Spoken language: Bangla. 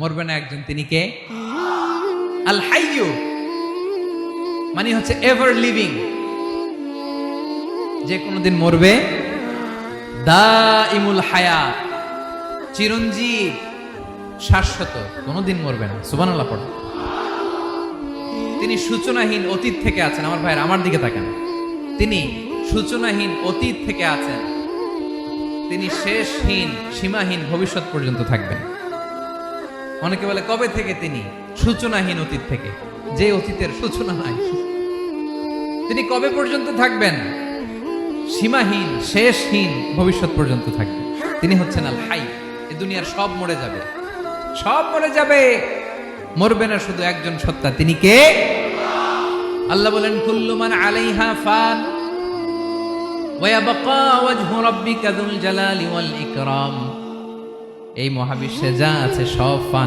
মরবে না একজন, তিনি কে? আল হাইয়্যু মানে হচ্ছে এভার লিভিং, যে কোনোদিন মরবে। দাইমুল হায়াত, চিরঞ্জীব, শাশ্বত, কোনোদিন মরবে না। সুবহানাল্লাহ পড়ো। তিনি সূচনাহীন অতীত থেকে আছেন। আমার ভাইয়ের আমার দিকে তাকান, তিনি সূচনাহীন অতীত থেকে আছেন, তিনি শেষহীন সীমাহীন ভবিষ্যৎ পর্যন্ত থাকবেন। অনেকে বলে কবে থেকে? তিনি সূচনাহীন অতীত থেকে, যে অতীতের সূচনা নাই। তিনি কবে পর্যন্ত থাকবেন? সীমাহীন শেষহীন ভবিষ্যৎ পর্যন্ত থাকবেন। তিনি হচ্ছেন আল হাই। এই দুনিয়ার সব মরে যাবে, সব মরে যাবে, মরবে না শুধু একজন সত্তা, তিনি কে? আল্লাহ বলেন কুল্লু মান আলাইহা ফান ওয়া ইয়াবকা ওয়াজহু রাব্বিকা যুল জালালি ওয়াল ইকরাম। এই মহাবিশ্বে যা আছে সব ফান।